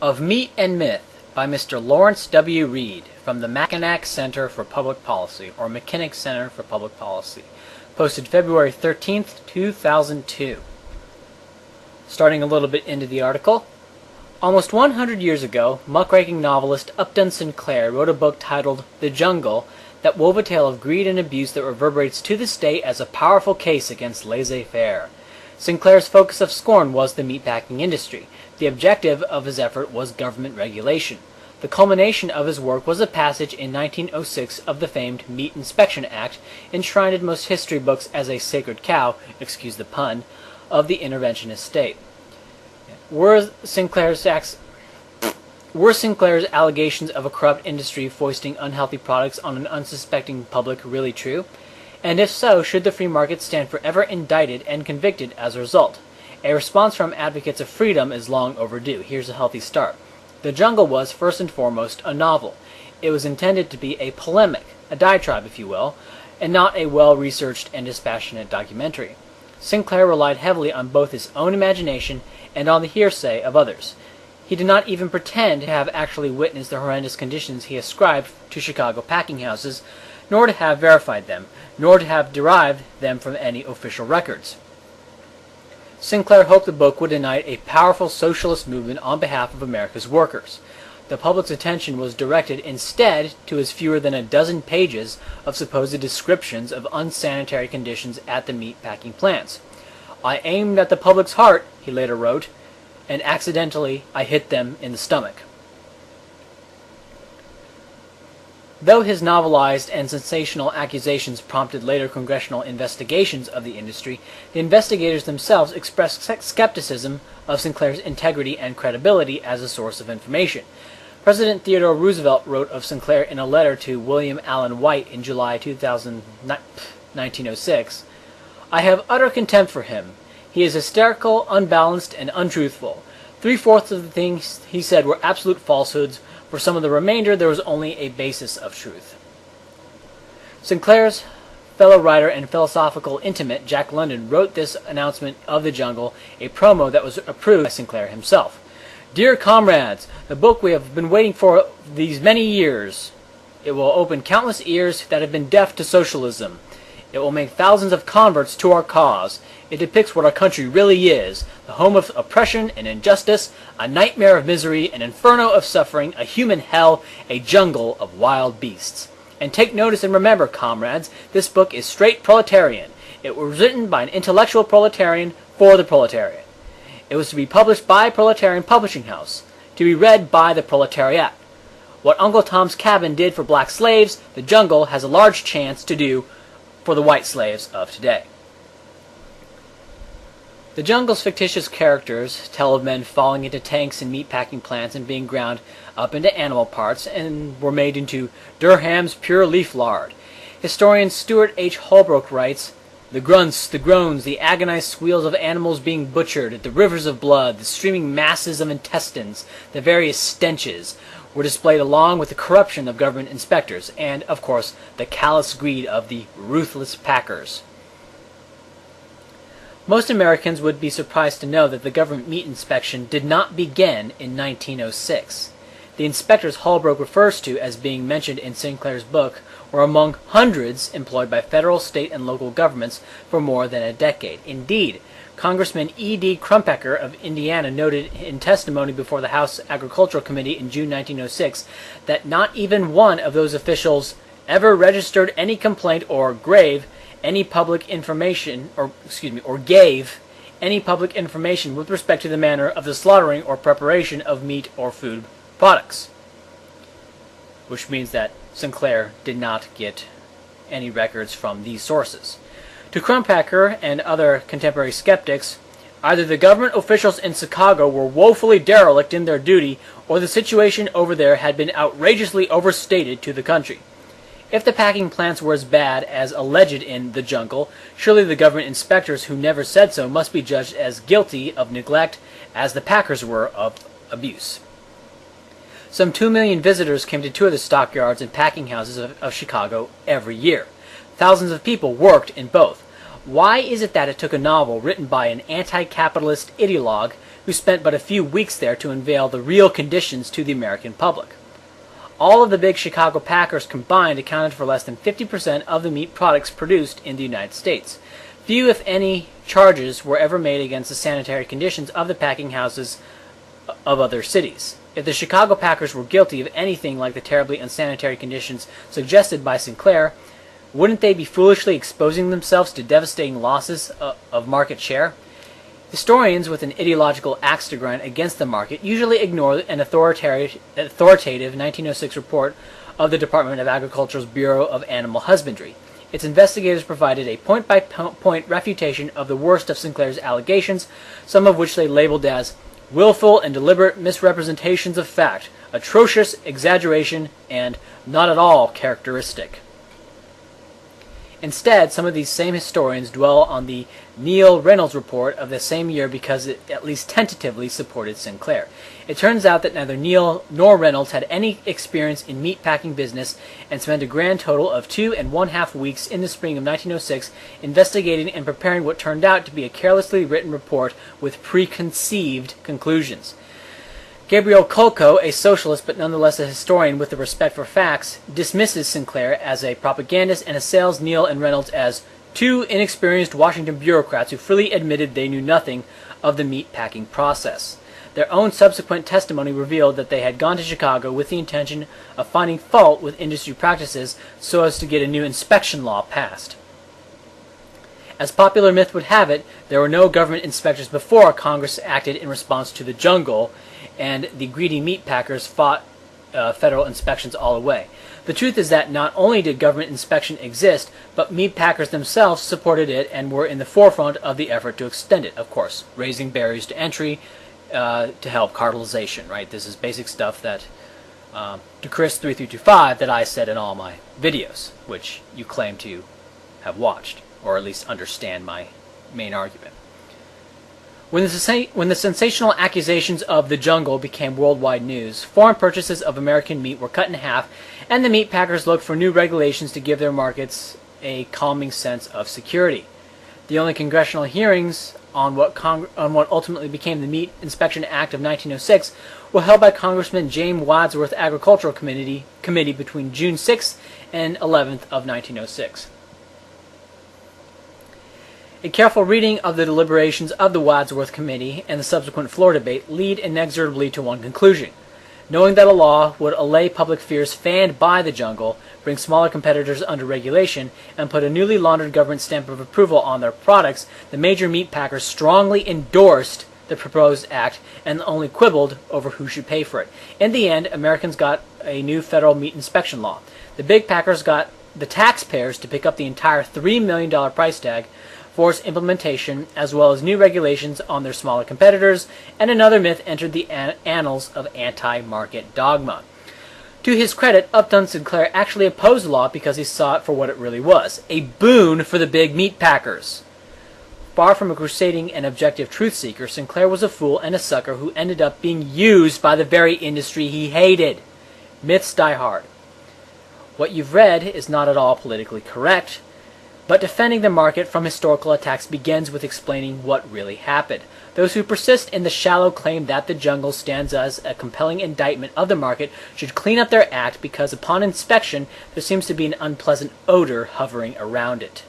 Of Meat and Myth by Mr. Lawrence W. Reed from the Mackinac Center for Public Policy, or McKinnick Center for Public Policy, posted February 13th, 2002. Starting a little bit into the article. Almost 100 years ago, muckraking novelist Upton Sinclair wrote a book titled The Jungle that wove a tale of greed and abuse that reverberates to this day as a powerful case against laissez-faire. Sinclair's focus of scorn was the meatpacking industry. The objective of his effort was government regulation. The culmination of his work was a passage in 1906 of the famed Meat Inspection Act, enshrined in most history books as a sacred cow, excuse the pun, of the interventionist state. Were Sinclair's allegations of a corrupt industry foisting unhealthy products on an unsuspecting public really true? And if so, should the free market stand forever indicted and convicted as a result? A response from advocates of freedom is long overdue. Here's a healthy start. The Jungle was, first and foremost, a novel. It was intended to be a polemic, a diatribe, if you will, and not a well-researched and dispassionate documentary. Sinclair relied heavily on both his own imagination and on the hearsay of others. He did not even pretend to have actually witnessed the horrendous conditions he ascribed to Chicago packing houses, nor to have verified them, nor to have derived them from any official records. Sinclair hoped the book would ignite a powerful socialist movement on behalf of America's workers. The public's attention was directed instead to his fewer than a dozen pages of supposed descriptions of unsanitary conditions at the meat-packing plants. "I aimed at the public's heart," he later wrote, "and accidentally I hit them in the stomach." Though his novelized and sensational accusations prompted later congressional investigations of the industry, the investigators themselves expressed skepticism of Sinclair's integrity and credibility as a source of information. President Theodore Roosevelt wrote of Sinclair in a letter to William Allen White in July 1906, "I have utter contempt for him. He is hysterical, unbalanced, and untruthful. 3/4 of the things he said were absolute falsehoods. For some of the remainder, there was only a basis of truth." Sinclair's fellow writer and philosophical intimate, Jack London, wrote this announcement of The Jungle, a promo that was approved by Sinclair himself. "Dear comrades, the book we have been waiting for these many years. It will open countless ears that have been deaf to socialism. It will make thousands of converts to our cause. It depicts what our country really is, the home of oppression and injustice, a nightmare of misery, an inferno of suffering, a human hell, a jungle of wild beasts. And take notice and remember, comrades, this book is straight proletarian. It was written by an intellectual proletarian for the proletariat. It was to be published by a proletarian publishing house, to be read by the proletariat. What Uncle Tom's Cabin did for black slaves, The Jungle has a large chance to do for the white slaves of today." The Jungle's fictitious characters tell of men falling into tanks in meatpacking plants and being ground up into animal parts and were made into Durham's pure leaf lard. Historian Stuart H. Holbrook writes, "The grunts, the groans, the agonized squeals of animals being butchered, the rivers of blood, the streaming masses of intestines, the various stenches, were displayed along with the corruption of government inspectors, and, of course, the callous greed of the ruthless packers." Most Americans would be surprised to know that the government meat inspection did not begin in 1906. The inspectors Holbrook refers to as being mentioned in Sinclair's book were among hundreds employed by federal, state, and local governments for more than a decade. Indeed, Congressman E.D. Krumpecker of Indiana noted in testimony before the House Agricultural Committee in June 1906 that not even one of those officials ever registered any complaint or gave any public information with respect to the manner of the slaughtering or preparation of meat or food products. Which means that Sinclair did not get any records from these sources. To Krumpecker and other contemporary skeptics, either the government officials in Chicago were woefully derelict in their duty, or the situation over there had been outrageously overstated to the country. If the packing plants were as bad as alleged in The Jungle, surely the government inspectors who never said so must be judged as guilty of neglect as the packers were of abuse. Some 2 million visitors came to tour the stockyards and packing houses of Chicago every year. Thousands of people worked in both. Why is it that it took a novel written by an anti-capitalist ideologue who spent but a few weeks there to unveil the real conditions to the American public. All of the big Chicago packers combined accounted for less than 50% of the meat products produced in the United States. Few, if any, charges were ever made against the sanitary conditions of the packing houses of other cities. If the Chicago packers were guilty of anything like the terribly unsanitary conditions suggested by Sinclair, wouldn't they be foolishly exposing themselves to devastating losses of market share? Historians with an ideological axe to grind against the market usually ignore an authoritative 1906 report of the Department of Agriculture's Bureau of Animal Husbandry. Its investigators provided a point-by-point refutation of the worst of Sinclair's allegations, some of which they labeled as willful and deliberate misrepresentations of fact, atrocious exaggeration, and not at all characteristic. Instead, some of these same historians dwell on the Neil Reynolds report of the same year because it at least tentatively supported Sinclair. It turns out that neither Neil nor Reynolds had any experience in meatpacking business and spent a grand total of 2.5 weeks in the spring of 1906 investigating and preparing what turned out to be a carelessly written report with preconceived conclusions. Gabriel Kolko, a socialist but nonetheless a historian with a respect for facts, dismisses Sinclair as a propagandist and assails Neil and Reynolds as two inexperienced Washington bureaucrats who freely admitted they knew nothing of the meatpacking process. Their own subsequent testimony revealed that they had gone to Chicago with the intention of finding fault with industry practices so as to get a new inspection law passed. As popular myth would have it, there were no government inspectors before Congress acted in response to the jungle, and the greedy meat packers fought federal inspections all away. The truth is that not only did government inspection exist, but meat packers themselves supported it and were in the forefront of the effort to extend it, of course, raising barriers to entry to help cartelization, right? This is basic stuff that to Chris 3325 that I said in all my videos, which you claim to have watched, or at least understand my main argument. When the sensational accusations of the jungle became worldwide news, foreign purchases of American meat were cut in half, and the meat packers looked for new regulations to give their markets a calming sense of security. The only congressional hearings on what ultimately became the Meat Inspection Act of 1906 were held by Congressman James Wadsworth Agricultural Committee between June 6th and 11th of 1906. A careful reading of the deliberations of the Wadsworth Committee and the subsequent floor debate lead inexorably to one conclusion. Knowing that a law would allay public fears fanned by the jungle, bring smaller competitors under regulation, and put a newly laundered government stamp of approval on their products, the major meat packers strongly endorsed the proposed act and only quibbled over who should pay for it. In the end, Americans got a new federal meat inspection law. The big packers got the taxpayers to pick up the entire $3 million price tag for its implementation, as well as new regulations on their smaller competitors, and another myth entered the annals of anti-market dogma. To his credit, Upton Sinclair actually opposed the law because he saw it for what it really was, a boon for the big meat packers. Far from a crusading and objective truth seeker, Sinclair was a fool and a sucker who ended up being used by the very industry he hated. Myths die hard. What you've read is not at all politically correct, but defending the market from historical attacks begins with explaining what really happened. Those who persist in the shallow claim that the jungle stands as a compelling indictment of the market should clean up their act because upon inspection there seems to be an unpleasant odor hovering around it.